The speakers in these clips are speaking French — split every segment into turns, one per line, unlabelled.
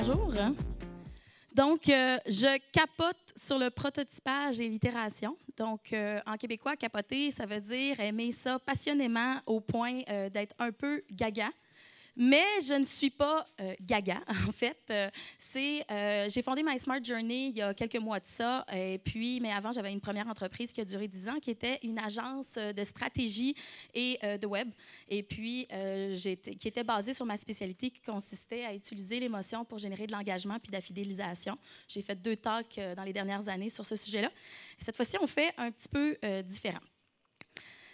Bonjour. Donc, je capote sur le prototypage et l'itération. Donc, en québécois, capoter, ça veut dire aimer ça passionnément au point d'être un peu gaga. Mais je ne suis pas gaga, en fait. J'ai fondé My Smart Journey il y a quelques mois de ça. Mais avant, j'avais une première entreprise qui a duré 10 ans, qui était une agence de stratégie et de web. Et puis, qui était basée sur ma spécialité qui consistait à utiliser l'émotion pour générer de l'engagement puis de la fidélisation. J'ai fait 2 talks dans les dernières années sur ce sujet-là. Et cette fois-ci, on fait un petit peu différent.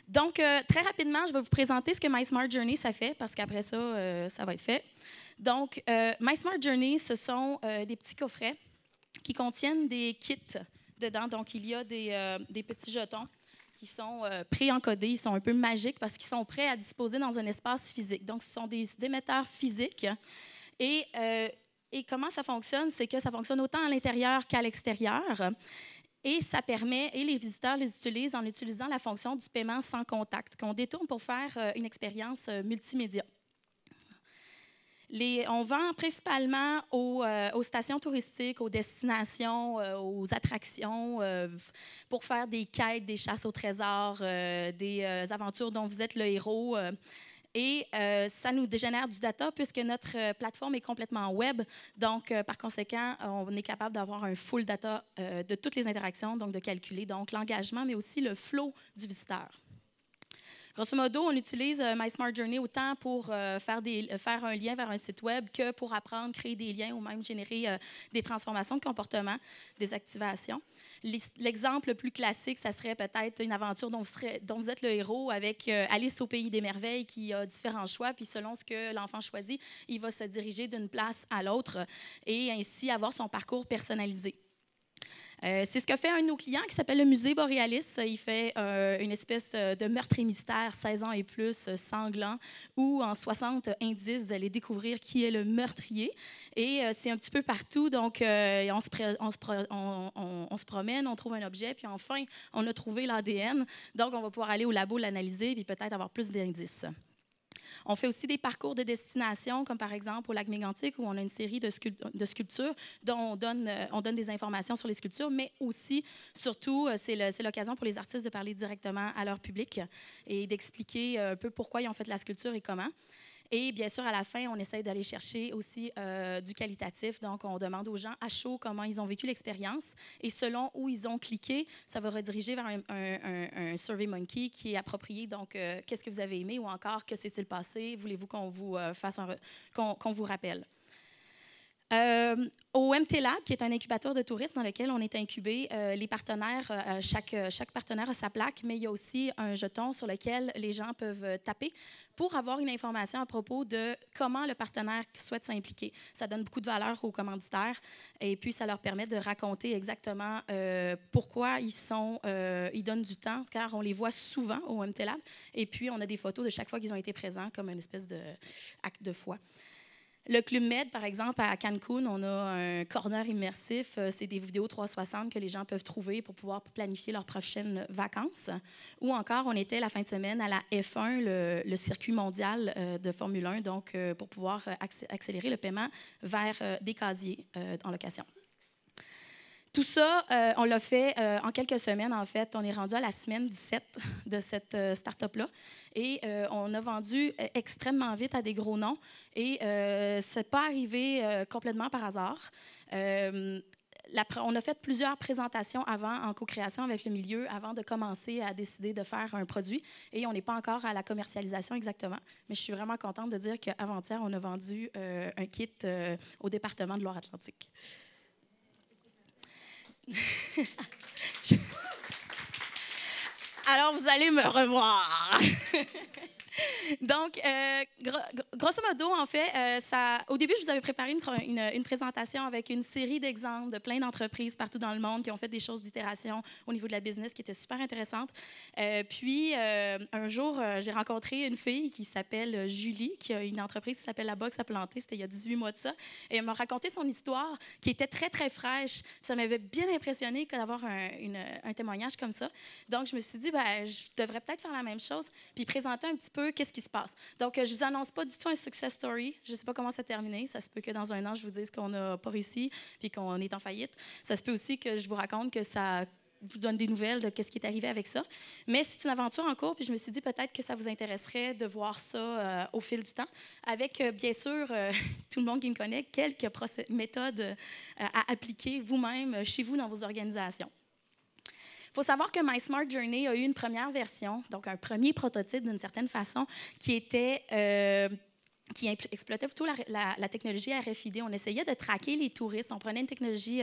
Donc, très rapidement, je vais vous présenter ce que My Smart Journey, ça fait, parce qu'après ça, ça va être fait. Donc, My Smart Journey, ce sont des petits coffrets qui contiennent des kits dedans. Donc, il y a des petits jetons qui sont pré-encodés. Ils sont un peu magiques parce qu'ils sont prêts à disposer dans un espace physique. Donc, ce sont des émetteurs physiques. Et comment ça fonctionne? C'est que ça fonctionne autant à l'intérieur qu'à l'extérieur. Et ça permet, et les visiteurs les utilisent en utilisant la fonction du paiement sans contact, qu'on détourne pour faire une expérience multimédia. On vend principalement aux stations touristiques, aux destinations, aux attractions, pour faire des quêtes, des chasses au trésor, des aventures dont vous êtes le héros. Et ça nous dégénère du data puisque notre plateforme est complètement web. Donc, par conséquent, on est capable d'avoir un full data de toutes les interactions, donc de calculer donc l'engagement, mais aussi le flow du visiteur. Grosso modo, on utilise My Smart Journey autant pour faire un lien vers un site web que pour apprendre, créer des liens ou même générer des transformations de comportement, des activations. L'exemple le plus classique, ça serait peut-être une aventure dont vous êtes le héros avec Alice au pays des merveilles qui a différents choix, puis selon ce que l'enfant choisit, il va se diriger d'une place à l'autre et ainsi avoir son parcours personnalisé. C'est ce que fait un de nos clients qui s'appelle le Musée Borealis. Il fait une espèce de meurtre et mystère 16 ans et plus, sanglant, où en 60 indices, vous allez découvrir qui est le meurtrier. Et c'est un petit peu partout. Donc, on se promène, on trouve un objet, puis enfin, on a trouvé l'ADN. Donc, on va pouvoir aller au labo l'analyser, puis peut-être avoir plus d'indices. On fait aussi des parcours de destination, comme par exemple au lac Mégantic, où on a une série de sculptures dont on donne des informations sur les sculptures, mais aussi, surtout, c'est l'occasion pour les artistes de parler directement à leur public et d'expliquer un peu pourquoi ils ont fait la sculpture et comment. Et bien sûr, à la fin, on essaie d'aller chercher aussi du qualitatif. Donc, on demande aux gens à chaud comment ils ont vécu l'expérience. Et selon où ils ont cliqué, ça va rediriger vers un SurveyMonkey qui est approprié. Donc, qu'est-ce que vous avez aimé ou encore que s'est-il passé? Voulez-vous qu'on vous fasse qu'on vous rappelle? Au MT Lab, qui est un incubateur de tourisme dans lequel on est incubé, les partenaires, chaque partenaire a sa plaque, mais il y a aussi un jeton sur lequel les gens peuvent taper pour avoir une information à propos de comment le partenaire souhaite s'impliquer. Ça donne beaucoup de valeur aux commanditaires et puis ça leur permet de raconter exactement pourquoi ils donnent du temps, car on les voit souvent au MT Lab. Et puis, on a des photos de chaque fois qu'ils ont été présents comme une espèce d'acte de foi. Le Club Med, par exemple, à Cancun, on a un corner immersif. C'est des vidéos 360 que les gens peuvent trouver pour pouvoir planifier leurs prochaines vacances. Ou encore, on était la fin de semaine à la F1, le circuit mondial de Formule 1, donc pour pouvoir accélérer le paiement vers des casiers en location. Tout ça, on l'a fait en quelques semaines, en fait. On est rendu à la semaine 17 de cette start-up-là. Et on a vendu extrêmement vite à des gros noms. Et ce n'est pas arrivé complètement par hasard. On a fait plusieurs présentations avant en co-création avec le milieu avant de commencer à décider de faire un produit. Et on n'est pas encore à la commercialisation exactement. Mais je suis vraiment contente de dire qu'avant-hier, on a vendu un kit au département de Loire-Atlantique. Alors, vous allez me revoir. Donc, grosso modo, en fait, au début, je vous avais préparé une présentation avec une série d'exemples de plein d'entreprises partout dans le monde qui ont fait des choses d'itération au niveau de la business qui étaient super intéressantes. Puis, un jour, j'ai rencontré une fille qui s'appelle Julie, qui a une entreprise qui s'appelle La Box à planter. C'était il y a 18 mois de ça. Et elle m'a raconté son histoire qui était très, très fraîche. Ça m'avait bien impressionnée d'avoir un témoignage comme ça. Donc, je me suis dit, je devrais peut-être faire la même chose puis présenter un petit peu peu qu'est-ce qui se passe. Donc, je ne vous annonce pas du tout un success story. Je ne sais pas comment ça a terminé. Ça se peut que dans un an, je vous dise qu'on n'a pas réussi puis qu'on est en faillite. Ça se peut aussi que je vous raconte que ça vous donne des nouvelles de ce qui est arrivé avec ça. Mais c'est une aventure en cours, puis je me suis dit peut-être que ça vous intéresserait de voir ça au fil du temps, avec, bien sûr, tout le monde qui me connaît, quelques méthodes à appliquer vous-même chez vous dans vos organisations. Il faut savoir que My Smart Journey a eu une première version, donc un premier prototype d'une certaine façon, qui exploitait plutôt la technologie RFID. On essayait de traquer les touristes. On prenait une technologie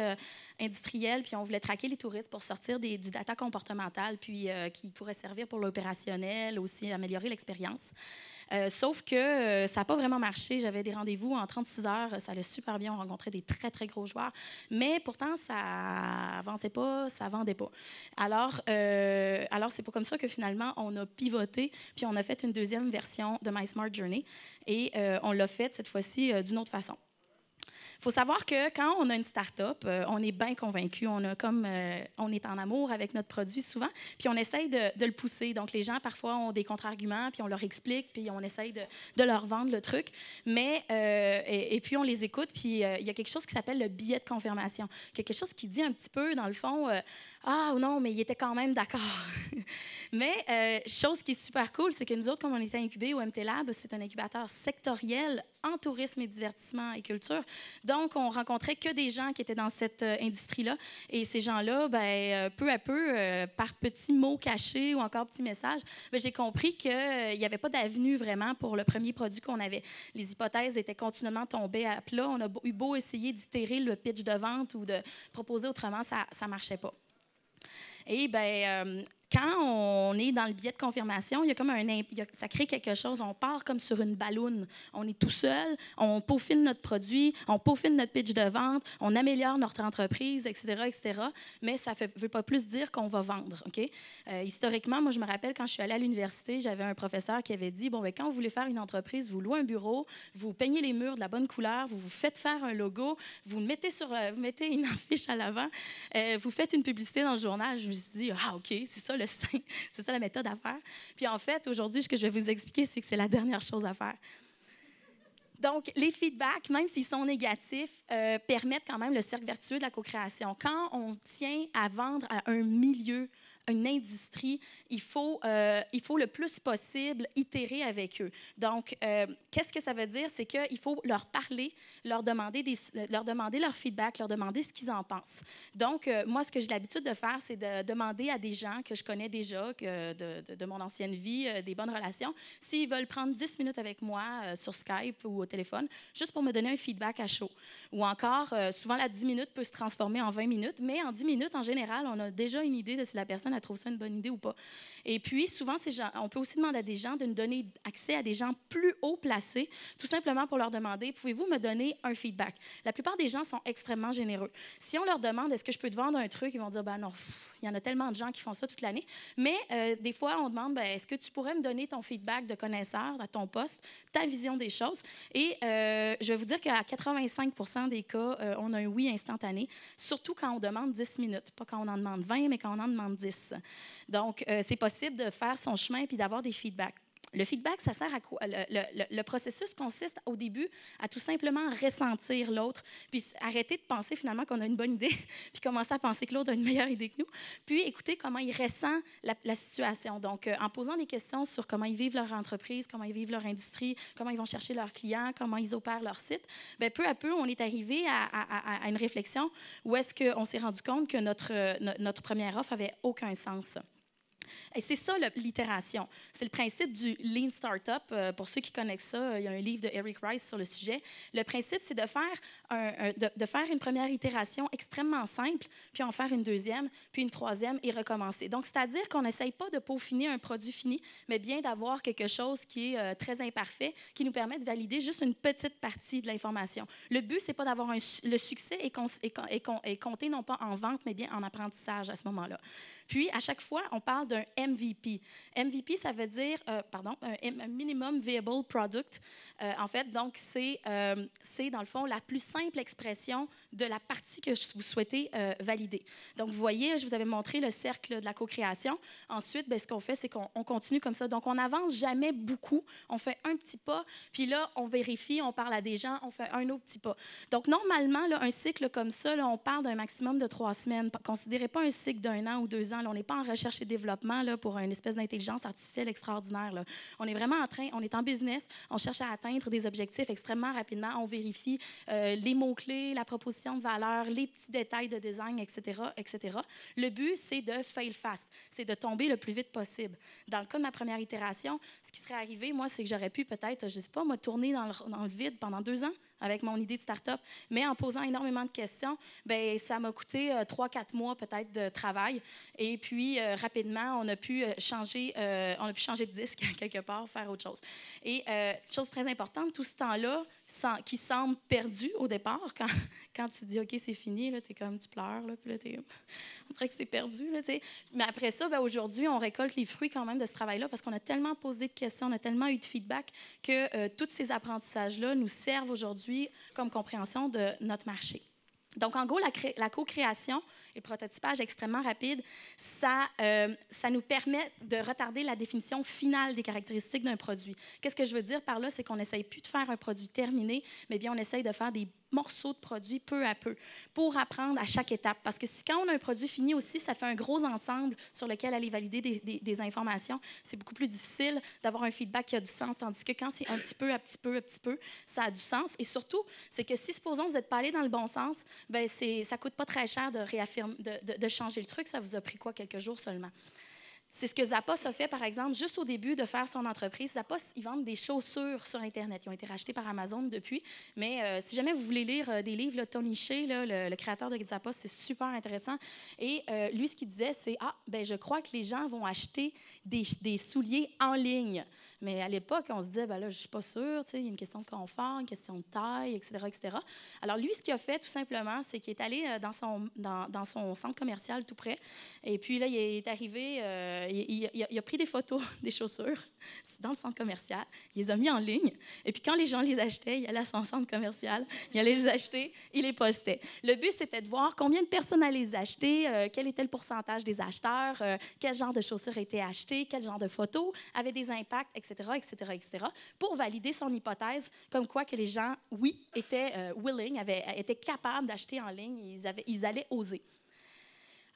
industrielle, puis on voulait traquer les touristes pour sortir du data comportemental, puis qui pourrait servir pour l'opérationnel, aussi améliorer l'expérience. Sauf que ça n'a pas vraiment marché. J'avais des rendez-vous en 36 heures. Ça allait super bien. On rencontrait des très, très gros joueurs. Mais pourtant, ça avançait pas, ça vendait pas. Alors c'est pas comme ça que finalement, on a pivoté, puis on a fait une deuxième version de My Smart Journey. Et on l'a fait cette fois-ci d'une autre façon. Il faut savoir que quand on a une start-up, on est bien convaincu. On est en amour avec notre produit souvent, puis on essaye de le pousser. Donc, les gens, parfois, ont des contre-arguments, puis on leur explique, puis on essaye de leur vendre le truc. Mais, et puis, on les écoute, puis il y a quelque chose qui s'appelle le billet de confirmation. Quelque chose qui dit un petit peu, dans le fond, ah non, mais il était quand même d'accord. Mais, chose qui est super cool, c'est que nous autres, comme on était incubés au MT Lab, c'est un incubateur sectoriel en tourisme et divertissement et culture. Donc, on rencontrait que des gens qui étaient dans cette industrie-là. Et ces gens-là, peu à peu, par petits mots cachés ou encore petits messages, j'ai compris qu'il n'y avait pas d'avenue vraiment pour le premier produit qu'on avait. Les hypothèses étaient continuellement tombées à plat. On a eu beau essayer d'itérer le pitch de vente ou de proposer autrement, ça ne marchait pas. Et quand on est dans le billet de confirmation, il y a comme ça crée quelque chose. On part comme sur une balloune. On est tout seul, on peaufine notre produit, on peaufine notre pitch de vente, on améliore notre entreprise, etc., etc. Mais ça ne veut pas plus dire qu'on va vendre. OK? Historiquement, moi, je me rappelle quand je suis allée à l'université, j'avais un professeur qui avait dit, quand vous voulez faire une entreprise, vous louez un bureau, vous peignez les murs de la bonne couleur, vous vous faites faire un logo, vous mettez une affiche à l'avant, vous faites une publicité dans le journal. Je me suis dit, ah, OK, c'est ça c'est ça la méthode à faire. Puis en fait, aujourd'hui, ce que je vais vous expliquer, c'est que c'est la dernière chose à faire. Donc, les feedbacks, même s'ils sont négatifs, permettent quand même le cercle vertueux de la co-création. Quand on tient à vendre à un milieu, une industrie, il faut le plus possible itérer avec eux. Donc, qu'est-ce que ça veut dire? C'est qu'il faut leur parler, leur demander leur feedback, leur demander ce qu'ils en pensent. Donc, moi, ce que j'ai l'habitude de faire, c'est de demander à des gens que je connais déjà, de mon ancienne vie, des bonnes relations, s'ils veulent prendre 10 minutes avec moi sur Skype ou au téléphone, juste pour me donner un feedback à chaud. Ou encore, souvent, la 10 minutes peut se transformer en 20 minutes, mais en 10 minutes, en général, on a déjà une idée de si la personne trouve ça une bonne idée ou pas. Et puis, souvent, on peut aussi demander à des gens de nous donner accès à des gens plus haut placés, tout simplement pour leur demander, pouvez-vous me donner un feedback? La plupart des gens sont extrêmement généreux. Si on leur demande, est-ce que je peux te vendre un truc? Ils vont dire, non, il y en a tellement de gens qui font ça toute l'année. Mais des fois, on demande, est-ce que tu pourrais me donner ton feedback de connaisseur à ton poste, ta vision des choses? Et je vais vous dire qu'à 85% des cas, on a un oui instantané, surtout quand on demande 10 minutes. Pas quand on en demande 20, mais quand on en demande 10. Donc, c'est possible de faire son chemin puis d'avoir des feedbacks. Le feedback, ça sert à quoi? Le processus consiste au début à tout simplement ressentir l'autre, puis arrêter de penser finalement qu'on a une bonne idée, puis commencer à penser que l'autre a une meilleure idée que nous, puis écouter comment il ressent la situation. Donc, en posant des questions sur comment ils vivent leur entreprise, comment ils vivent leur industrie, comment ils vont chercher leurs clients, comment ils opèrent leur site, peu à peu, on est arrivé à une réflexion où est-ce qu'on s'est rendu compte que notre première offre avait aucun sens. Et c'est ça l'itération. C'est le principe du Lean Startup. Pour ceux qui connaissent ça, il y a un livre de Eric Rice sur le sujet. Le principe, c'est de faire une première itération extrêmement simple, puis en faire une deuxième, puis une troisième et recommencer. Donc, c'est-à-dire qu'on n'essaye pas de peaufiner un produit fini, mais bien d'avoir quelque chose qui est très imparfait, qui nous permet de valider juste une petite partie de l'information. Le but, c'est pas d'avoir le succès est compté non pas en vente, mais bien en apprentissage à ce moment-là. Puis, à chaque fois, on parle d'un d'un MVP. MVP, ça veut dire, un Minimum Viable Product. En fait, donc, c'est dans le fond la plus simple expression de la partie que vous souhaitez valider. Donc, vous voyez, je vous avais montré le cercle de la co-création. Ensuite, bien, ce qu'on fait, c'est qu'on continue comme ça. Donc, on n'avance jamais beaucoup. On fait un petit pas, puis là, on vérifie, on parle à des gens, on fait un autre petit pas. Donc, normalement, là, un cycle comme ça, là, on parle d'un maximum de 3 semaines. Considérez pas un cycle d'1 an ou 2 ans. Là, on n'est pas en recherche et développement là, pour une espèce d'intelligence artificielle extraordinaire. Là. On est vraiment on est en business, on cherche à atteindre des objectifs extrêmement rapidement. On vérifie les mots-clés, la proposition de valeur, les petits détails de design, etc., etc. Le but, c'est de fail fast, c'est de tomber le plus vite possible. Dans le cas de ma première itération, ce qui serait arrivé, moi, c'est que j'aurais pu peut-être, je ne sais pas, me tourner dans le vide pendant 2 ans avec mon idée de start-up, mais en posant énormément de questions, bien, ça m'a coûté 3-4 mois peut-être de travail. Et puis, rapidement, on a pu changer de disque quelque part, faire autre chose. Et chose très importante, tout ce temps-là, qui semble perdu au départ, quand tu dis « OK, c'est fini », tu es comme, tu pleures, là, puis là, on dirait que c'est perdu. Là, mais après ça, bien, aujourd'hui, on récolte les fruits quand même de ce travail-là parce qu'on a tellement posé de questions, on a tellement eu de feedback que tous ces apprentissages-là nous servent aujourd'hui comme compréhension de notre marché. Donc, en gros, la co-création et le prototypage extrêmement rapide, ça nous permet de retarder la définition finale des caractéristiques d'un produit. Qu'est-ce que je veux dire par là? C'est qu'on n'essaye plus de faire un produit terminé, mais bien on essaye de faire des morceaux de produits peu à peu pour apprendre à chaque étape. Parce que quand on a un produit fini aussi, ça fait un gros ensemble sur lequel aller valider des informations. C'est beaucoup plus difficile d'avoir un feedback qui a du sens, tandis que quand c'est un petit peu, ça a du sens. Et surtout, c'est que si, supposons, vous n'êtes pas allé dans le bon sens, bien, ça ne coûte pas très cher de changer le truc. Ça vous a pris quoi, quelques jours seulement. C'est ce que Zappos a fait, par exemple, juste au début de faire son entreprise. Zappos, ils vendent des chaussures sur Internet. Ils ont été rachetés par Amazon depuis. Mais si jamais vous voulez lire des livres, là, Tony Hsieh, là, le créateur de Zappos, c'est super intéressant. Et lui, ce qu'il disait, c'est « Ah, ben je crois que les gens vont acheter des souliers en ligne. » Mais à l'époque, on se disait, ben là, je ne suis pas sûre, il y a une question de confort, une question de taille, etc., etc. Alors, lui, ce qu'il a fait, tout simplement, c'est qu'il est allé dans son centre commercial tout près. Et puis là, il est arrivé, il a pris des photos des chaussures dans le centre commercial. Il les a mis en ligne. Et puis, quand les gens les achetaient, il allait à son centre commercial, il allait les acheter, il les postait. Le but, c'était de voir combien de personnes allaient les acheter, quel était le pourcentage des acheteurs, quel genre de chaussures étaient achetées, quel genre de photos avaient des impacts, etc., pour valider son hypothèse, comme quoi que les gens, oui, étaient étaient capables d'acheter en ligne, ils allaient oser.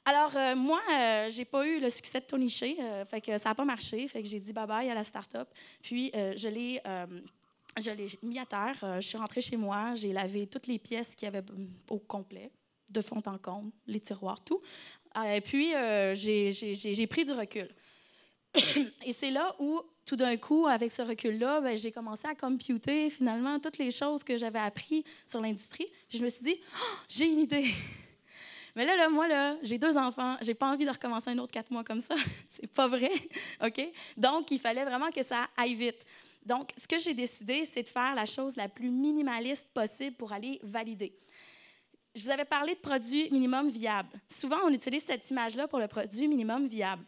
Alors, moi, je n'ai pas eu le succès de Tony Hsieh, fait que ça n'a pas marché, fait que j'ai dit bye-bye à la start-up, puis je l'ai mis à terre, je suis rentrée chez moi, j'ai lavé toutes les pièces qu'il y avait au complet, de fond en comble, les tiroirs, tout, et puis j'ai pris du recul. Et c'est là où, tout d'un coup, avec ce recul-là, ben, j'ai commencé à computer, finalement, toutes les choses que j'avais apprises sur l'industrie. Puis je me suis dit, oh, j'ai une idée. Mais là, moi, j'ai 2 enfants. J'ai pas envie de recommencer un autre 4 mois comme ça. C'est pas vrai, OK? Donc, il fallait vraiment que ça aille vite. Donc, ce que j'ai décidé, c'est de faire la chose la plus minimaliste possible pour aller valider. Je vous avais parlé de produit minimum viable. Souvent, on utilise cette image-là pour le produit minimum viable.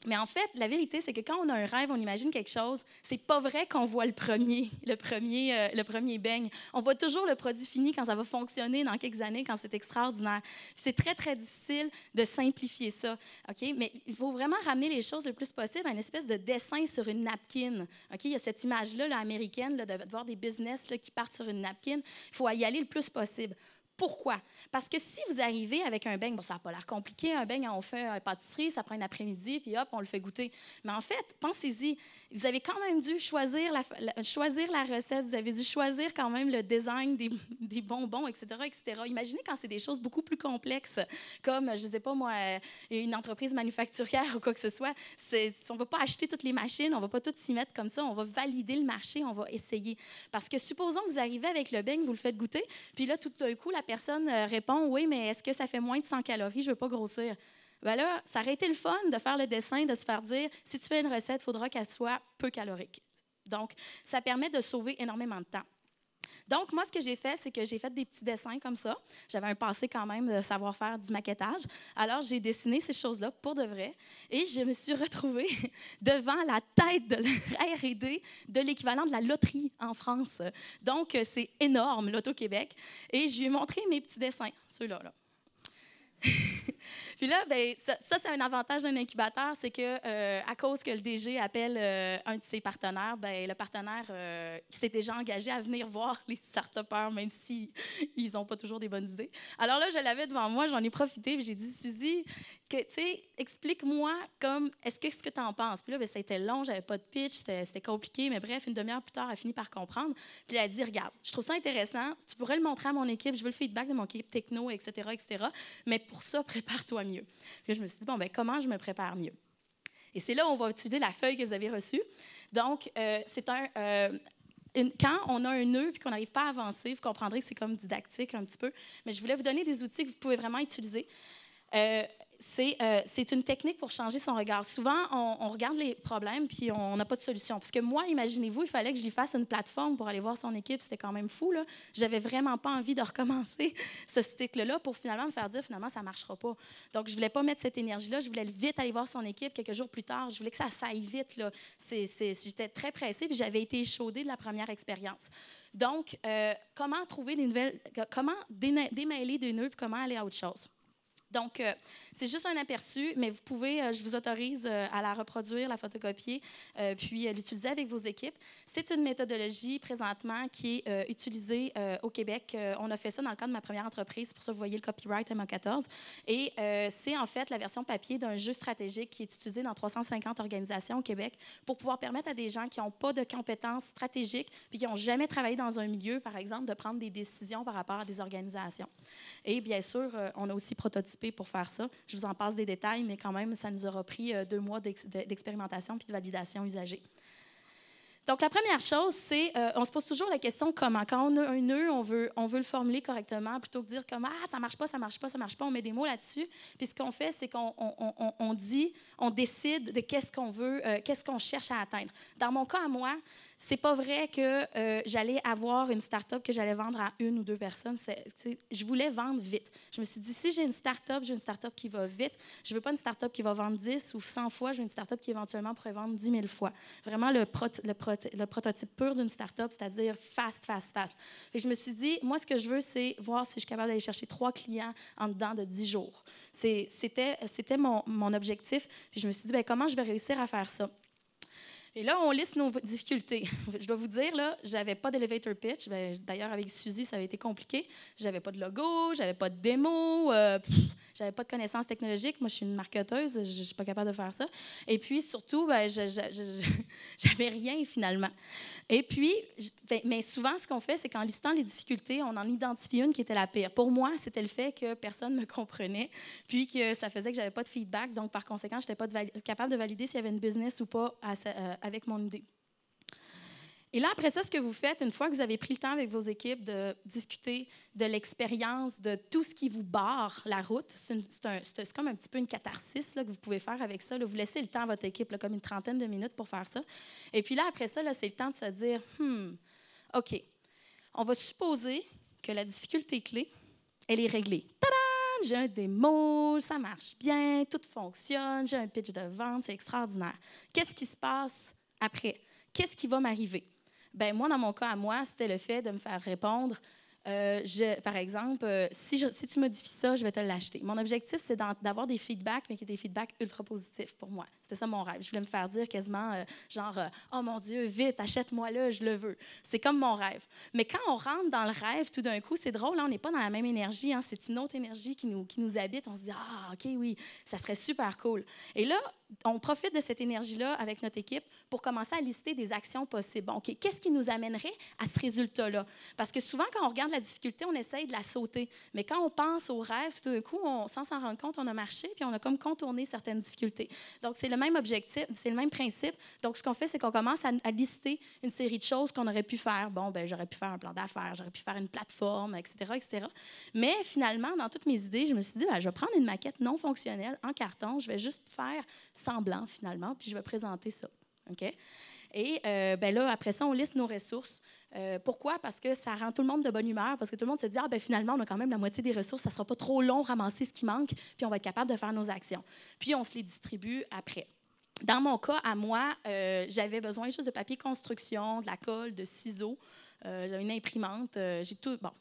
Mais en fait, la vérité, c'est que quand on a un rêve, on imagine quelque chose, c'est pas vrai qu'on voit le premier beigne. On voit toujours le produit fini quand ça va fonctionner dans quelques années, quand c'est extraordinaire. C'est très, très difficile de simplifier ça, OK? Mais il faut vraiment ramener les choses le plus possible à une espèce de dessin sur une napkin, OK? Il y a cette image-là, américaine, là, de voir des business là, qui partent sur une napkin. Il faut y aller le plus possible. Pourquoi? Parce que si vous arrivez avec un beigne, bon, ça n'a pas l'air compliqué, un beigne, on fait une pâtisserie, ça prend un après-midi, puis hop, on le fait goûter. Mais en fait, pensez-y, vous avez quand même dû choisir la recette, vous avez dû choisir quand même le design des bonbons, etc., etc. Imaginez quand c'est des choses beaucoup plus complexes, comme, je ne sais pas moi, une entreprise manufacturière ou quoi que ce soit. On ne va pas acheter toutes les machines, on ne va pas toutes s'y mettre comme ça, on va valider le marché, on va essayer. Parce que supposons que vous arrivez avec le beigne, vous le faites goûter, puis là, tout d'un coup, la personne répond « Oui, mais est-ce que ça fait moins de 100 calories? Je ne veux pas grossir. » Bien là, ça aurait été le fun de faire le dessin, de se faire dire « Si tu fais une recette, il faudra qu'elle soit peu calorique. » Donc, ça permet de sauver énormément de temps. Donc, moi, ce que j'ai fait, c'est que j'ai fait des petits dessins comme ça. J'avais un passé quand même de savoir faire du maquettage. Alors, j'ai dessiné ces choses-là pour de vrai et je me suis retrouvée devant la tête de la R&D de l'équivalent de la loterie en France. Donc, c'est énorme, l'Auto-Québec. Et je lui ai montré mes petits dessins, ceux-là, là. Puis là, ben, ça c'est un avantage d'un incubateur, c'est que à cause que le DG appelle un de ses partenaires, ben, le partenaire s'est déjà engagé à venir voir les start-upers, même s'ils n'ont pas toujours des bonnes idées. Alors là, je l'avais devant moi, j'en ai profité, puis j'ai dit, Suzy, explique-moi est-ce que tu en penses? Puis là, ben, ça a été long, j'avais pas de pitch, c'était compliqué, mais bref, une demi-heure plus tard, elle a fini par comprendre. Puis elle a dit, regarde, je trouve ça intéressant, tu pourrais le montrer à mon équipe, je veux le feedback de mon équipe techno, etc., mais pour ça, prépare-toi mieux. Puis là, je me suis dit, bon, ben comment je me prépare mieux? Et c'est là où on va utiliser la feuille que vous avez reçue. Donc, c'est quand on a un nœud et qu'on n'arrive pas à avancer, vous comprendrez que c'est comme didactique un petit peu, mais je voulais vous donner des outils que vous pouvez vraiment utiliser. C'est une technique pour changer son regard. Souvent, on regarde les problèmes puis on n'a pas de solution. Parce que moi, imaginez-vous, il fallait que je lui fasse une plateforme pour aller voir son équipe. C'était quand même fou, là. J'avais vraiment pas envie de recommencer ce cycle-là pour finalement me faire dire, finalement, ça ne marchera pas. Donc, je ne voulais pas mettre cette énergie-là. Je voulais vite aller voir son équipe quelques jours plus tard. Je voulais que ça aille vite, là. J'étais très pressée puis j'avais été échaudée de la première expérience. Donc, comment trouver des nouvelles... Comment démêler des nœuds puis comment aller à autre chose? Donc, c'est juste un aperçu, mais vous pouvez, je vous autorise à la reproduire, la photocopier, puis l'utiliser avec vos équipes. C'est une méthodologie présentement qui est utilisée au Québec. On a fait ça dans le cadre de ma première entreprise, c'est pour ça que vous voyez le copyright MA14. Et c'est en fait la version papier d'un jeu stratégique qui est utilisé dans 350 organisations au Québec pour pouvoir permettre à des gens qui n'ont pas de compétences stratégiques puis qui n'ont jamais travaillé dans un milieu, par exemple, de prendre des décisions par rapport à des organisations. Et bien sûr, on a aussi prototypé pour faire ça. Je vous en passe des détails, mais quand même, ça nous aura pris 2 mois d'expérimentation puis de validation usagée. Donc, la première chose, c'est, on se pose toujours la question comment. Quand on a un nœud, on veut le formuler correctement plutôt que de dire comme ça marche pas, ça marche pas, ça marche pas. On met des mots là-dessus. Puis ce qu'on fait, c'est on décide de qu'est-ce qu'on veut, qu'est-ce qu'on cherche à atteindre. Dans mon cas à moi, c'est pas vrai que j'allais avoir une start-up que j'allais vendre à 1 ou 2 personnes. Je voulais vendre vite. Je me suis dit, si j'ai une start-up qui va vite. Je veux pas une start-up qui va vendre 10 ou 100 fois. Je veux une start-up qui éventuellement pourrait vendre 10 000 fois. Vraiment le prototype pur d'une start-up, c'est-à-dire fast. Et je me suis dit, moi, ce que je veux, c'est voir si je suis capable d'aller chercher 3 clients en dedans de 10 jours. C'était mon objectif. Puis je me suis dit, comment je vais réussir à faire ça? Et là, on liste nos difficultés. Je dois vous dire, là, j'avais pas d'elevator pitch. D'ailleurs, avec Suzy, ça avait été compliqué. J'avais pas de logo, j'avais pas de démo, j'avais pas de connaissances technologiques. Moi, je suis une marketeuse, je suis pas capable de faire ça. Et puis, surtout, j'avais rien, finalement. Et puis, mais souvent, ce qu'on fait, c'est qu'en listant les difficultés, on en identifie une qui était la pire. Pour moi, c'était le fait que personne ne me comprenait, puis que ça faisait que j'avais pas de feedback. Donc, par conséquent, je n'étais pas capable de valider s'il y avait une business ou pas avec mon idée. Et là, après ça, ce que vous faites, une fois que vous avez pris le temps avec vos équipes de discuter de l'expérience, de tout ce qui vous barre la route, c'est comme un petit peu une catharsis là, que vous pouvez faire avec ça. Là. Vous laissez le temps à votre équipe, là, comme une trentaine de minutes pour faire ça. Et puis là, après ça, là, c'est le temps de se dire, OK, on va supposer que la difficulté clé, elle est réglée. Tadam! J'ai un démo, ça marche bien, tout fonctionne, j'ai un pitch de vente, c'est extraordinaire. Qu'est-ce qui se passe après? Qu'est-ce qui va m'arriver? Bien, moi, dans mon cas à moi, c'était le fait de me faire répondre. Par exemple, si tu modifies ça, je vais te l'acheter. Mon objectif, c'est d'avoir des feedbacks, mais qui sont des feedbacks ultra positifs pour moi. C'était ça mon rêve. Je voulais me faire dire quasiment oh mon Dieu, vite, achète-moi-le, je le veux. C'est comme mon rêve. Mais quand on rentre dans le rêve, tout d'un coup, c'est drôle, hein, on n'est pas dans la même énergie. Hein, c'est une autre énergie qui nous habite. On se dit, OK, oui, ça serait super cool. Et là, on profite de cette énergie-là avec notre équipe pour commencer à lister des actions possibles. Bon, OK, qu'est-ce qui nous amènerait à ce résultat-là? Parce que souvent, quand on regarde la difficulté, on essaye de la sauter. Mais quand on pense au rêve, tout d'un coup, sans s'en rendre compte, on a marché puis on a comme contourné certaines difficultés. Donc, c'est le même objectif, c'est le même principe. Donc, ce qu'on fait, c'est qu'on commence à lister une série de choses qu'on aurait pu faire. Bon, bien, j'aurais pu faire un plan d'affaires, j'aurais pu faire une plateforme, etc. Mais finalement, dans toutes mes idées, je me suis dit, bien, je vais prendre une maquette non fonctionnelle en carton, je vais juste faire semblant, finalement, puis je vais présenter ça. OK? Et là, après ça, on liste nos ressources. Pourquoi? Parce que ça rend tout le monde de bonne humeur, parce que tout le monde se dit, finalement, on a quand même la moitié des ressources, ça ne sera pas trop long ramasser ce qui manque, puis on va être capable de faire nos actions. Puis on se les distribue après. Dans mon cas, à moi, j'avais besoin juste de papier construction, de la colle, de ciseaux. J'avais une imprimante.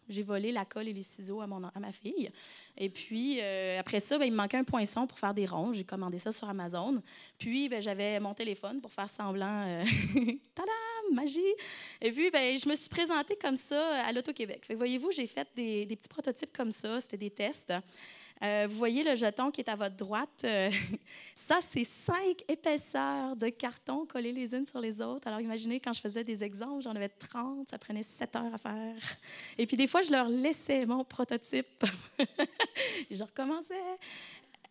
J'ai volé la colle et les ciseaux à ma fille. Et puis, après ça, il me manquait un poinçon pour faire des ronds. J'ai commandé ça sur Amazon. Puis, j'avais mon téléphone pour faire semblant. Tadam! Magie! Et puis, je me suis présentée comme ça à l'Auto-Québec. Voyez-vous, j'ai fait des petits prototypes comme ça. C'était des tests. Vous voyez le jeton qui est à votre droite. Ça, c'est 5 épaisseurs de carton collées les unes sur les autres. Alors, imaginez, quand je faisais des exemples, j'en avais 30. Ça prenait 7 heures à faire. Et puis, des fois, je leur laissais mon prototype. Et je recommençais.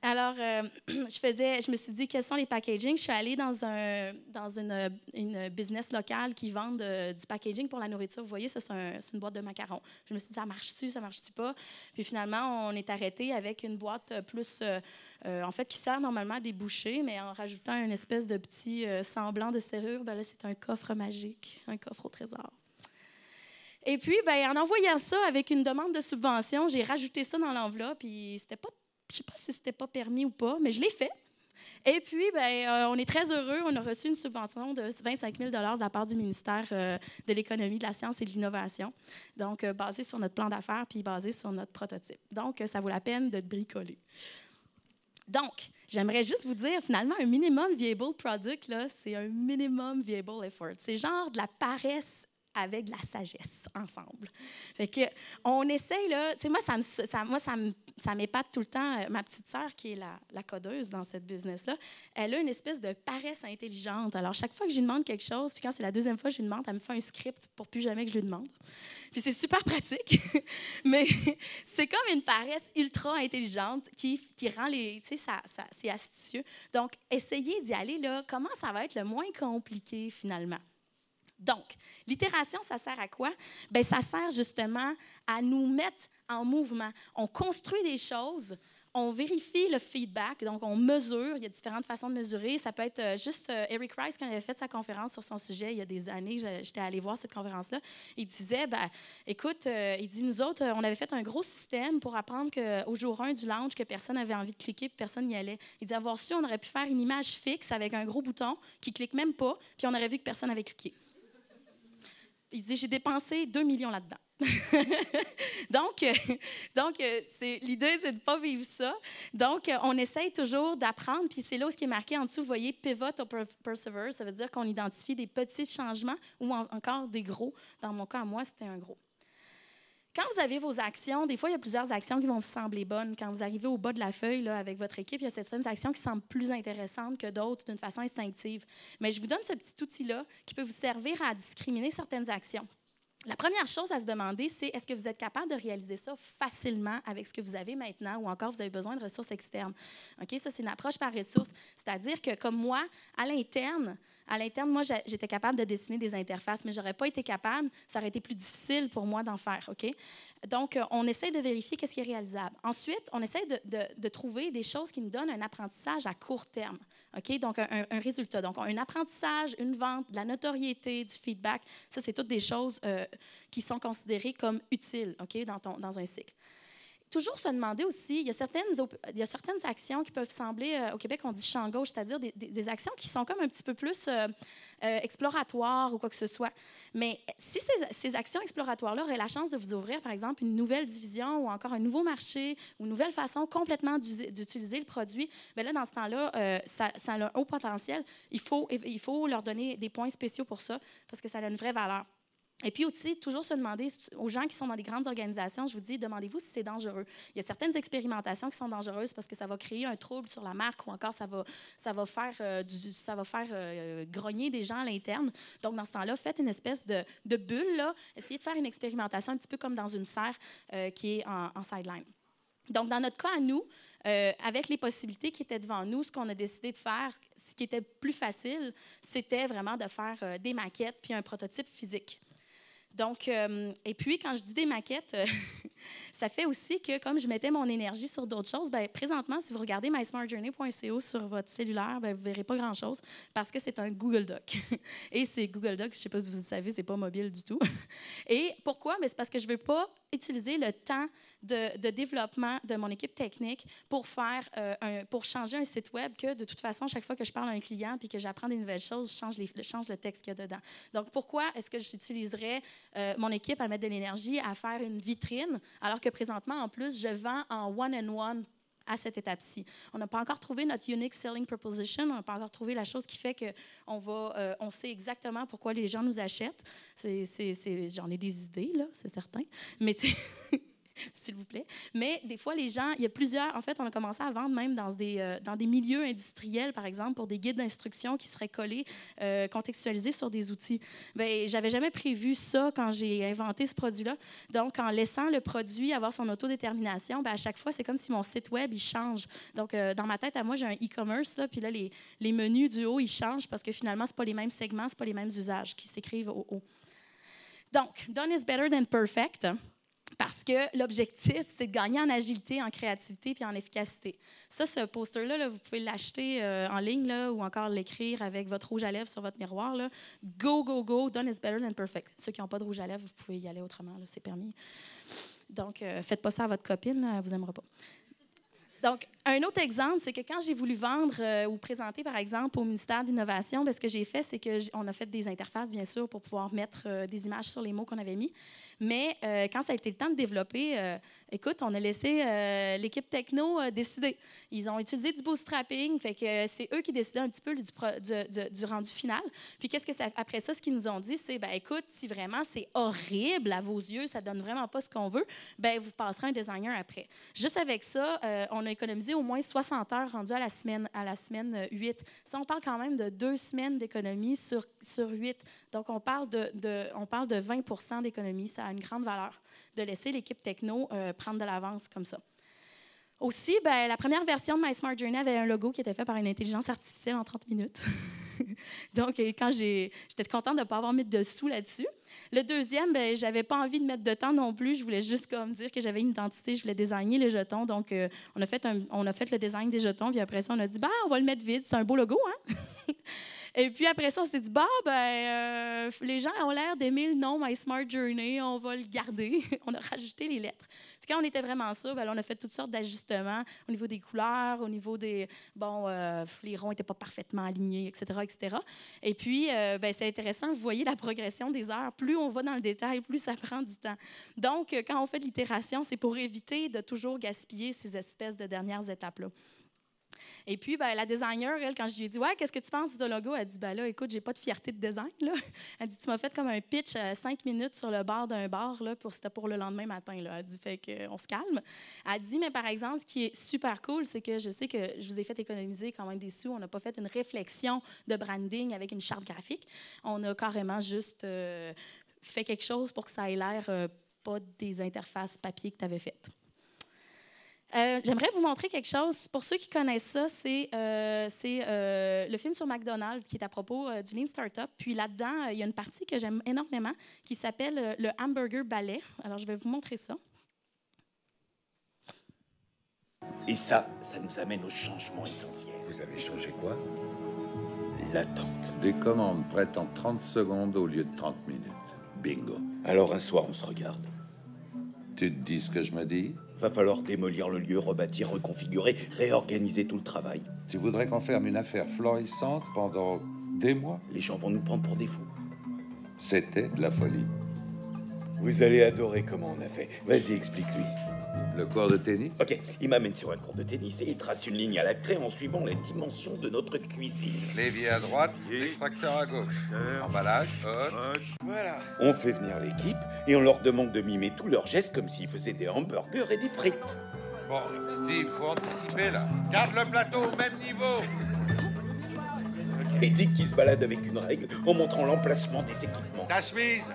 Alors, je me suis dit, quels sont les packaging? Je suis allée dans une business locale qui vend du packaging pour la nourriture. Vous voyez, ça, c'est une boîte de macarons. Je me suis dit, ça marche-tu pas? Puis finalement, on est arrêté avec une boîte plus, en fait, qui sert normalement à des bouchées, mais en rajoutant une espèce de petit semblant de serrure, là, c'est un coffre magique, un coffre au trésor. Et puis, en envoyant ça avec une demande de subvention, j'ai rajouté ça dans l'enveloppe, puis c'était pas. Je ne sais pas si c'était pas permis ou pas, mais je l'ai fait. Et puis, on est très heureux. On a reçu une subvention de 25 000 de la part du ministère de l'Économie, de la Science et de l'Innovation. Donc, basé sur notre plan d'affaires puis basé sur notre prototype. Donc, ça vaut la peine de bricoler. Donc, j'aimerais juste vous dire, finalement, un minimum viable product, là, c'est un minimum viable effort. C'est genre de la paresse avec de la sagesse ensemble. Fait que on essaye, là, tu sais, ça m'épate tout le temps. Ma petite sœur, qui est la codeuse dans cette business-là, elle a une espèce de paresse intelligente. Alors, chaque fois que je lui demande quelque chose, puis quand c'est la deuxième fois que je lui demande, elle me fait un script pour plus jamais que je lui demande. Puis c'est super pratique, mais c'est comme une paresse ultra intelligente qui rend les, tu sais, c'est astucieux. Donc, essayez d'y aller, là, comment ça va être le moins compliqué, finalement. Donc, l'itération, ça sert à quoi? Ça sert justement à nous mettre en mouvement. On construit des choses, on vérifie le feedback, donc on mesure. Il y a différentes façons de mesurer. Ça peut être juste Eric Rice, quand il avait fait sa conférence sur son sujet il y a des années, j'étais allée voir cette conférence-là, il disait, écoute, il dit, nous autres, on avait fait un gros système pour apprendre qu'au jour 1 du launch, que personne n'avait envie de cliquer, puis personne n'y allait. Il dit, avoir su, on aurait pu faire une image fixe avec un gros bouton qui ne clique même pas, puis on aurait vu que personne n'avait cliqué. Il dit, j'ai dépensé 2 millions là-dedans. Donc, l'idée, c'est de ne pas vivre ça. Donc, on essaye toujours d'apprendre. Puis c'est là où ce qui est marqué en dessous, vous voyez, pivot or persevere. Ça veut dire qu'on identifie des petits changements ou encore des gros. Dans mon cas, à moi, c'était un gros. Quand vous avez vos actions, des fois, il y a plusieurs actions qui vont vous sembler bonnes. Quand vous arrivez au bas de la feuille là, avec votre équipe, il y a certaines actions qui semblent plus intéressantes que d'autres d'une façon instinctive. Mais je vous donne ce petit outil-là qui peut vous servir à discriminer certaines actions. La première chose à se demander, c'est est-ce que vous êtes capable de réaliser ça facilement avec ce que vous avez maintenant ou encore vous avez besoin de ressources externes. OK? Ça, c'est une approche par ressources. C'est-à-dire que comme moi, à l'interne, moi, j'étais capable de dessiner des interfaces, mais je n'aurais pas été capable, ça aurait été plus difficile pour moi d'en faire. OK? Donc, on essaie de vérifier qu'est-ce qui est réalisable. Ensuite, on essaie de trouver des choses qui nous donnent un apprentissage à court terme. OK? Donc, un résultat. Donc, un apprentissage, une vente, de la notoriété, du feedback, ça, c'est toutes des choses qui sont considérées comme utiles, OK, dans un cycle. Toujours se demander aussi, il y a certaines actions qui peuvent sembler, au Québec, on dit champ gauche, c'est-à-dire des actions qui sont comme un petit peu plus exploratoires ou quoi que ce soit. Mais si ces actions exploratoires-là auraient la chance de vous ouvrir, par exemple, une nouvelle division ou encore un nouveau marché ou une nouvelle façon complètement d'utiliser le produit, bien là, dans ce temps-là, ça a un haut potentiel. Il faut leur donner des points spéciaux pour ça parce que ça a une vraie valeur. Et puis aussi, toujours se demander aux gens qui sont dans des grandes organisations, je vous dis, demandez-vous si c'est dangereux. Il y a certaines expérimentations qui sont dangereuses parce que ça va créer un trouble sur la marque ou encore ça va faire grogner des gens à l'interne. Donc, dans ce temps-là, faites une espèce de bulle, là. Essayez de faire une expérimentation un petit peu comme dans une serre qui est en sideline. Donc, dans notre cas à nous, avec les possibilités qui étaient devant nous, ce qu'on a décidé de faire, ce qui était plus facile, c'était vraiment de faire des maquettes puis un prototype physique. Donc, et puis, quand je dis des maquettes, ça fait aussi que, comme je mettais mon énergie sur d'autres choses, bien, présentement, si vous regardez mysmartjourney.co sur votre cellulaire, bien, vous ne verrez pas grand-chose parce que c'est un Google Doc. Et c'est Google Doc, je ne sais pas si vous le savez, ce n'est pas mobile du tout. Et pourquoi? Bien, c'est parce que je ne veux pas utiliser le temps de développement de mon équipe technique pour pour changer un site web que, de toute façon, chaque fois que je parle à un client puis que j'apprends des nouvelles choses, je change le texte qu'il y a dedans. Donc, pourquoi est-ce que j'utiliserais mon équipe à mettre de l'énergie à faire une vitrine, alors que présentement, en plus, je vends en one-on-one à cette étape-ci. On n'a pas encore trouvé notre unique selling proposition, on n'a pas encore trouvé la chose qui fait qu'on sait exactement pourquoi les gens nous achètent. J'en ai des idées, là, c'est certain, mais s'il vous plaît. Mais des fois, les gens, il y a plusieurs... En fait, on a commencé à vendre même dans des milieux industriels, par exemple, pour des guides d'instruction qui seraient collés, contextualisés sur des outils. Bien, j'avais jamais prévu ça quand j'ai inventé ce produit-là. Donc, en laissant le produit avoir son autodétermination, bien, à chaque fois, c'est comme si mon site web, il change. Donc, dans ma tête, à moi, j'ai un e-commerce, là, puis là, les menus du haut, ils changent parce que finalement, ce pas les mêmes segments, ce pas les mêmes usages qui s'écrivent au haut. Donc, done is better than perfect. Parce que l'objectif, c'est de gagner en agilité, en créativité puis en efficacité. Ça, ce poster-là, là, vous pouvez l'acheter en ligne là, ou encore l'écrire avec votre rouge à lèvres sur votre miroir. Là. Go, go, go, done is better than perfect. Ceux qui n'ont pas de rouge à lèvres, vous pouvez y aller autrement, c'est permis. Donc, faites pas ça à votre copine, elle ne vous aimera pas. Donc, un autre exemple, c'est que quand j'ai voulu vendre ou présenter, par exemple, au ministère de l'Innovation, ce que j'ai fait, c'est qu'on a fait des interfaces, bien sûr, pour pouvoir mettre des images sur les mots qu'on avait mis. Mais quand ça a été le temps de développer, écoute, on a laissé l'équipe techno décider. Ils ont utilisé du bootstrapping, fait que c'est eux qui décidaient un petit peu du rendu final. Puis après ça, ce qu'ils nous ont dit, c'est, ben écoute, si vraiment c'est horrible à vos yeux, ça donne vraiment pas ce qu'on veut, ben vous passerez un designer après. Juste avec ça, on a économisé au moins 60 heures rendues à la semaine 8. Ça, on parle quand même de 2 semaines d'économie sur 8. Donc, on parle de 20 d'économie. Ça a une grande valeur de laisser l'équipe techno prendre de l'avance comme ça. Aussi, ben, la première version de My Smart Journey avait un logo qui était fait par une intelligence artificielle en 30 minutes. Donc, quand j'étais contente de ne pas avoir mis de sous là-dessus. Le deuxième, ben, je n'avais pas envie de mettre de temps non plus. Je voulais juste comme dire que j'avais une identité. Je voulais designer les jetons. Donc, on a fait le design des jetons. Puis après ça, on a dit, on va le mettre vide. C'est un beau logo, hein? Et puis après ça, on s'est dit, les gens ont l'air d'aimer le nom My Smart Journey, on va le garder. On a rajouté les lettres. Puis quand on était vraiment sûr, on a fait toutes sortes d'ajustements au niveau des couleurs, au niveau des... les ronds n'étaient pas parfaitement alignés, etc., etc. Et puis, c'est intéressant, vous voyez la progression des heures. Plus on va dans le détail, plus ça prend du temps. Donc, quand on fait de l'itération, c'est pour éviter de toujours gaspiller ces espèces de dernières étapes-là. Et puis, la designer, elle, quand je lui ai dit « Ouais, qu'est-ce que tu penses de logo? » Elle dit « Là, écoute, j'ai pas de fierté de design. » Là. Elle dit « Tu m'as fait comme un pitch 5 minutes sur le bar d'un bar, là, c'était pour le lendemain matin. » Là. Elle dit « Fait qu'on se calme. » Elle dit « Mais par exemple, ce qui est super cool, c'est que je sais que je vous ai fait économiser quand même des sous. On n'a pas fait une réflexion de branding avec une charte graphique. On a carrément juste fait quelque chose pour que ça ait l'air pas des interfaces papier que tu avais faites. » J'aimerais vous montrer quelque chose. Pour ceux qui connaissent ça, c'est le film sur McDonald's qui est à propos du Lean Startup. Puis là-dedans, il y a une partie que j'aime énormément qui s'appelle le Hamburger Ballet. Alors, je vais vous montrer ça.
Et ça nous amène au changement essentiel.
Vous avez changé quoi?
L'attente.
Des commandes prêtes en 30 secondes au lieu de 30 minutes. Bingo.
Alors un soir, on se regarde.
Tu te dis ce que je me dis?
Va falloir démolir le lieu, rebâtir, reconfigurer, réorganiser tout le travail.
Tu voudrais qu'on ferme une affaire florissante pendant des mois?
Les gens vont nous prendre pour des fous.
C'était de la folie.
Vous allez adorer comment on a fait. Vas-y, explique-lui.
Le cours de tennis?
Ok, il m'amène sur un cours de tennis et il trace une ligne à la craie en suivant les dimensions de notre cuisine.
L'évier à droite, l'extracteur à gauche. Emballage,
Voilà. On fait venir l'équipe et on leur demande de mimer tous leurs gestes comme s'ils faisaient des hamburgers et des frites.
Bon, Steve, faut anticiper là. Garde le plateau au même niveau.
Et Dick qui se balade avec une règle en montrant l'emplacement des équipements.
Ta chemise!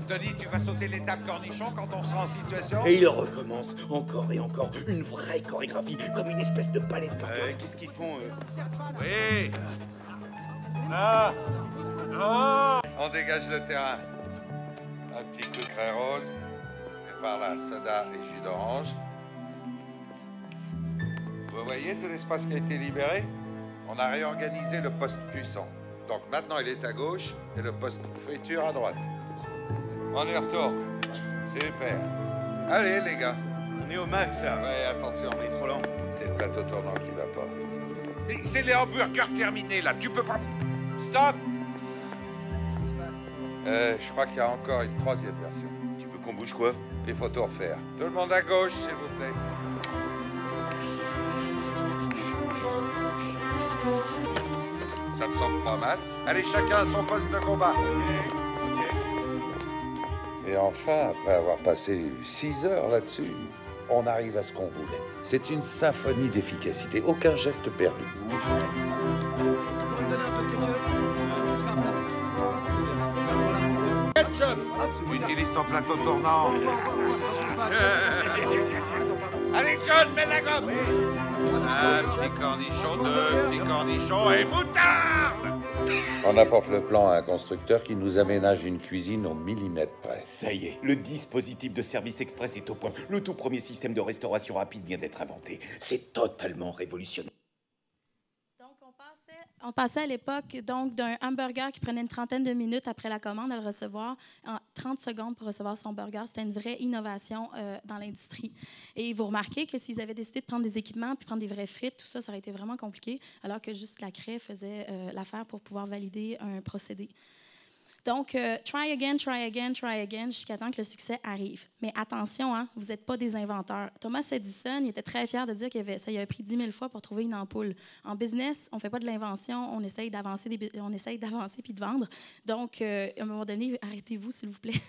Tony, tu vas sauter l'étape cornichon quand on sera en situation?
Et il recommence encore et encore une vraie chorégraphie, comme une espèce de ballet de pagaille.
Qu'est-ce qu'ils font, eux? Oui! Là! Non!
On dégage le terrain. Un petit coup de craie rose. par là, soda et jus d'orange. Vous voyez tout l'espace qui a été libéré? On a réorganisé le poste cuisson. Donc maintenant, il est à gauche et le poste friture à droite. On y retourne. Super. Allez, les gars.
On est au max, là.
Ouais, attention.
On est trop lent.
C'est le plateau tournant qui va pas. C'est les hamburgers terminés, là. Tu peux pas... Stop! Qu'est-ce qui se passe? Je crois qu'il y a encore une troisième version.
Tu veux qu'on bouge quoi?
Il faut tout refaire. Tout le monde à gauche, s'il vous plaît. Ça me semble pas mal. Allez, chacun à son poste de combat. Et enfin, après avoir passé 6 heures là-dessus, on arrive à ce qu'on voulait. C'est une symphonie d'efficacité, aucun geste perdu.
Tu pourrais me donner un peu de ketchup? Tout simple, là.
Ketchup! Utilise ton plateau tournant.
Attention, je passe.
Allez, John, mets la gomme! Un petit cornichon, 2 petits cornichons et moutarde! On apporte le plan à un constructeur qui nous aménage une cuisine au millimètre près.
Ça y est, le dispositif de service express est au point. Le tout premier système de restauration rapide vient d'être inventé. C'est totalement révolutionnaire.
Donc, on passait à l'époque donc d'un hamburger qui prenait une trentaine de minutes après la commande à le recevoir, en 30 secondes pour recevoir son burger. C'était une vraie innovation dans l'industrie. Et vous remarquez que s'ils avaient décidé de prendre des équipements puis prendre des vraies frites, tout ça, ça aurait été vraiment compliqué, alors que juste la craie faisait l'affaire pour pouvoir valider un procédé. Donc, try again, jusqu'à temps que le succès arrive. Mais attention, hein, vous n'êtes pas des inventeurs. Thomas Edison, il était très fier de dire que ça lui avait pris 10 000 fois pour trouver une ampoule. En business, on ne fait pas de l'invention, on essaye d'avancer puis de vendre. Donc, à un moment donné, arrêtez-vous, s'il vous plaît.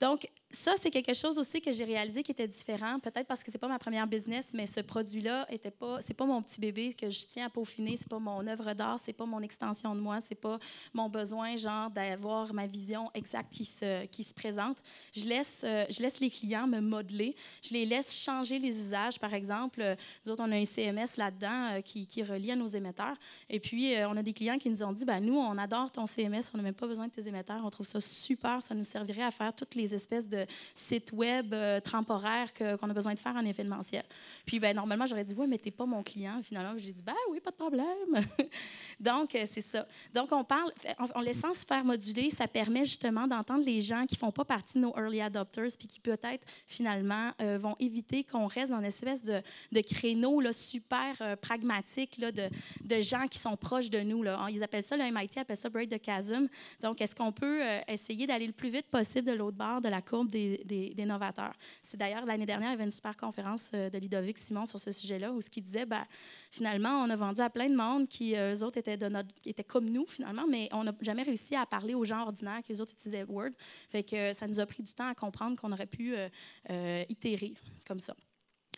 Donc, ça, c'est quelque chose aussi que j'ai réalisé qui était différent, peut-être parce que c'est pas ma première business, mais ce produit-là était pas, c'est pas mon petit bébé que je tiens à peaufiner, c'est pas mon œuvre d'art, c'est pas mon extension de moi, c'est pas mon besoin, genre, d'avoir ma vision exacte qui se présente. Je laisse les clients me modeler, je les laisse changer les usages, par exemple. Nous autres, on a un CMS là-dedans qui relie à nos émetteurs, et puis on a des clients qui nous ont dit, ben nous, on adore ton CMS, on n'a même pas besoin de tes émetteurs, on trouve ça super, ça nous servirait à faire toutes les espèces de sites web temporaires qu'on a besoin de faire en événementiel. Puis, ben, normalement, j'aurais dit, oui, mais tu n'es pas mon client. Finalement, j'ai dit, ben oui, pas de problème. Donc, c'est ça. Donc, on parle, en laissant se faire moduler, ça permet justement d'entendre les gens qui ne font pas partie de nos early adopters puis qui, peut-être, finalement, vont éviter qu'on reste dans une espèce de créneau là, super pragmatique là, de gens qui sont proches de nous. Là. Ils appellent ça, le MIT appelle ça break the chasm. Donc, est-ce qu'on peut essayer d'aller le plus vite possible de l'autre bord de la courbe des novateurs? C'est d'ailleurs, l'année dernière, il y avait une super conférence de Ludovic Simon sur ce sujet-là, où ce qu'il disait, ben, finalement, on a vendu à plein de monde qui, eux autres, étaient comme nous, finalement, mais on n'a jamais réussi à parler aux gens ordinaires qui, eux autres, utilisaient Word. Fait que ça nous a pris du temps à comprendre qu'on aurait pu itérer comme ça.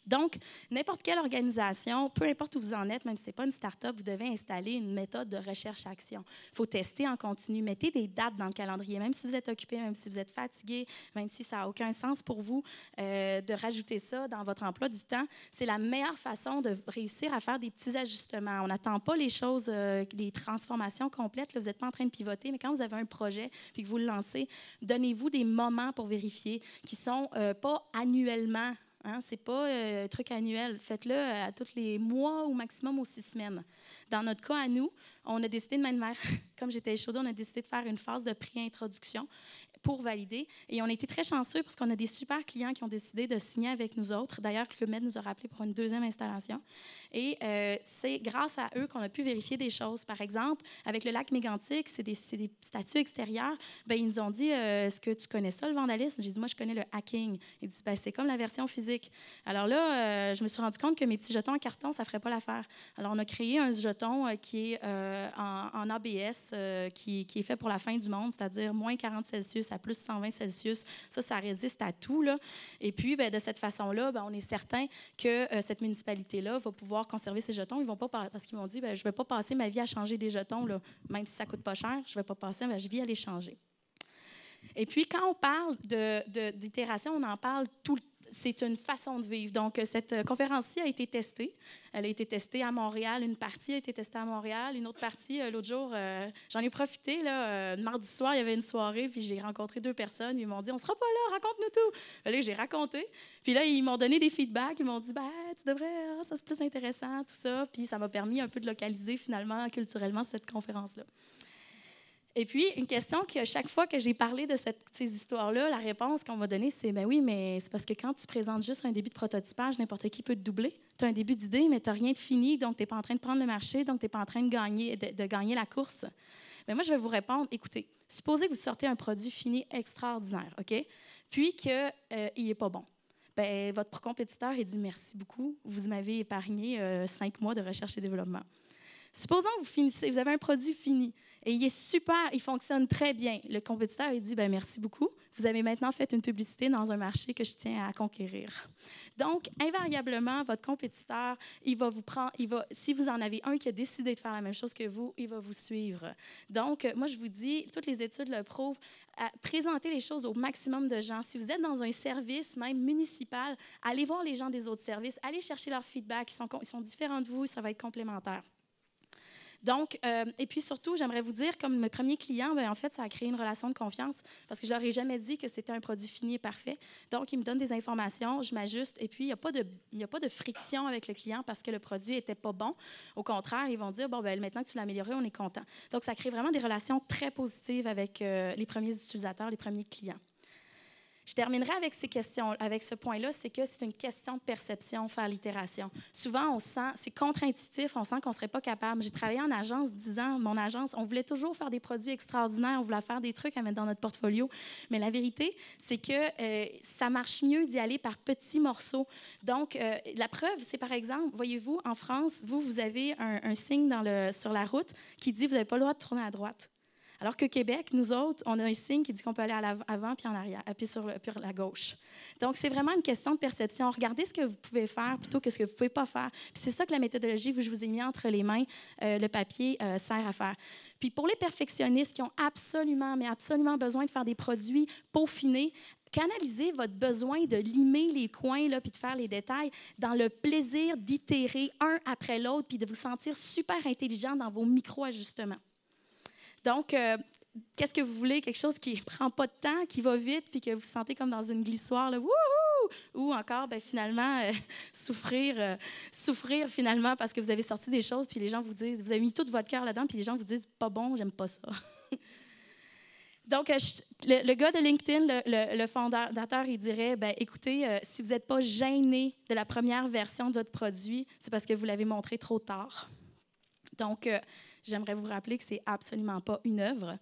Donc, n'importe quelle organisation, peu importe où vous en êtes, même si ce n'est pas une start-up, vous devez installer une méthode de recherche-action. Il faut tester en continu. Mettez des dates dans le calendrier, même si vous êtes occupé, même si vous êtes fatigué, même si ça n'a aucun sens pour vous, de rajouter ça dans votre emploi du temps. C'est la meilleure façon de réussir à faire des petits ajustements. On n'attend pas les choses, les transformations complètes. Là, vous n'êtes pas en train de pivoter, mais quand vous avez un projet puis que vous le lancez, donnez-vous des moments pour vérifier qui ne sont pas annuellement. Hein, ce n'est pas un truc annuel. Faites-le à tous les mois ou maximum aux 6 semaines. Dans notre cas, à nous, on a décidé de même manière, comme j'étais échaudée, on a décidé de faire une phase de pré-introduction pour valider. Et on a été très chanceux parce qu'on a des super clients qui ont décidé de signer avec nous autres. D'ailleurs, le MED nous a rappelé pour une deuxième installation. Et c'est grâce à eux qu'on a pu vérifier des choses. Par exemple, avec le lac mégantic, c'est des statues extérieures. Bien, ils nous ont dit, est-ce que tu connais ça, le vandalisme? J'ai dit, moi, je connais le hacking. Ils disent, ben, c'est comme la version physique. Alors là, je me suis rendu compte que mes petits jetons en carton, ça ne ferait pas l'affaire. Alors, on a créé un jeton qui est en ABS, qui est fait pour la fin du monde, c'est-à-dire moins 40 Celsius à plus 120 Celsius. Ça résiste à tout. Là. Et puis, bien, de cette façon-là, bien, on est certain que cette municipalité-là va pouvoir conserver ses jetons. Ils vont pas parce qu'ils m'ont dit, bien, je ne vais pas passer ma vie à changer des jetons, là, même si ça ne coûte pas cher, je ne vais pas passer ma vie à les changer. Et puis, quand on parle d'itération, on en parle c'est une façon de vivre. Donc, cette conférence-ci a été testée. Elle a été testée à Montréal. Une partie a été testée à Montréal. Une autre partie, l'autre jour, j'en ai profité. Là, mardi soir, il y avait une soirée, puis j'ai rencontré 2 personnes. Ils m'ont dit, on sera pas là, raconte-nous tout. Là, j'ai raconté. Puis là, ils m'ont donné des feedbacks. Ils m'ont dit, tu devrais, ça c'est plus intéressant, tout ça. Puis ça m'a permis un peu de localiser, finalement, culturellement, cette conférence-là. Et puis, une question que chaque fois que j'ai parlé de ces histoires-là, la réponse qu'on m'a donnée, c'est « Ben oui, mais c'est parce que quand tu présentes juste un début de prototypage, n'importe qui peut te doubler. Tu as un début d'idée, mais tu n'as rien de fini, donc tu n'es pas en train de prendre le marché, donc tu n'es pas en train de gagner la course. » Mais moi, je vais vous répondre, écoutez, supposez que vous sortez un produit fini extraordinaire, OK? Puis qu'il n'est pas bon. Bien, votre compétiteur, il dit « Merci beaucoup, vous m'avez épargné 5 mois de recherche et développement. » Supposons que vous avez un produit fini et il est super, il fonctionne très bien. Le compétiteur, il dit, bien, merci beaucoup. Vous avez maintenant fait une publicité dans un marché que je tiens à conquérir. Donc, invariablement, votre compétiteur, il va vous prendre, si vous en avez un qui a décidé de faire la même chose que vous, il va vous suivre. Donc, moi, je vous dis, toutes les études le prouvent, présentez les choses au maximum de gens. Si vous êtes dans un service, même municipal, allez voir les gens des autres services, allez chercher leur feedback, ils sont différents de vous, ça va être complémentaire. Donc, et puis surtout, j'aimerais vous dire, comme mes premiers clients, bien, en fait, ça a créé une relation de confiance parce que je leur ai jamais dit que c'était un produit fini et parfait. Donc, ils me donnent des informations, je m'ajuste et puis il n'y a pas de friction avec le client parce que le produit n'était pas bon. Au contraire, ils vont dire, bon, bien, maintenant que tu l'as amélioré, on est content. Donc, ça crée vraiment des relations très positives avec les premiers utilisateurs, les premiers clients. Je terminerai avec avec ce point-là, c'est que c'est une question de perception, faire l'itération. Souvent, on sent, c'est contre-intuitif, on sent qu'on ne serait pas capable. J'ai travaillé en agence 10 ans, mon agence, on voulait toujours faire des produits extraordinaires, on voulait faire des trucs à mettre dans notre portfolio. Mais la vérité, c'est que ça marche mieux d'y aller par petits morceaux. Donc, la preuve, c'est par exemple, voyez-vous, en France, vous avez un signe sur la route qui dit « Vous n'avez pas le droit de tourner à droite ». Alors qu'au Québec, nous autres, on a un signe qui dit qu'on peut aller à l'avant puis en arrière, puis sur la gauche. Donc, c'est vraiment une question de perception. Regardez ce que vous pouvez faire plutôt que ce que vous ne pouvez pas faire. Puis c'est ça que la méthodologie que je vous ai mis entre les mains, le papier, sert à faire. Puis pour les perfectionnistes qui ont absolument, mais absolument besoin de faire des produits peaufinés, canalisez votre besoin de limer les coins là, puis de faire les détails dans le plaisir d'itérer un après l'autre puis de vous sentir super intelligent dans vos micro-ajustements. Donc, qu'est-ce que vous voulez? Quelque chose qui ne prend pas de temps, qui va vite, puis que vous sentez comme dans une glissoire, là, wouhou! Ou encore, bien, finalement, souffrir finalement parce que vous avez sorti des choses, puis les gens vous disent, vous avez mis tout votre cœur là-dedans, puis les gens vous disent, pas bon, j'aime pas ça. Donc, le gars de LinkedIn, le fondateur, il dirait, bien, écoutez, si vous n'êtes pas gêné de la première version de votre produit, c'est parce que vous l'avez montré trop tard. Donc, j'aimerais vous rappeler que ce n'est absolument pas une œuvre.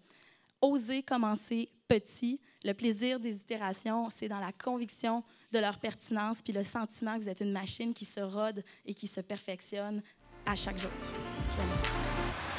Osez commencer petit. Le plaisir des itérations, c'est dans la conviction de leur pertinence puis le sentiment que vous êtes une machine qui se rôde et qui se perfectionne à chaque jour. Je vous remercie.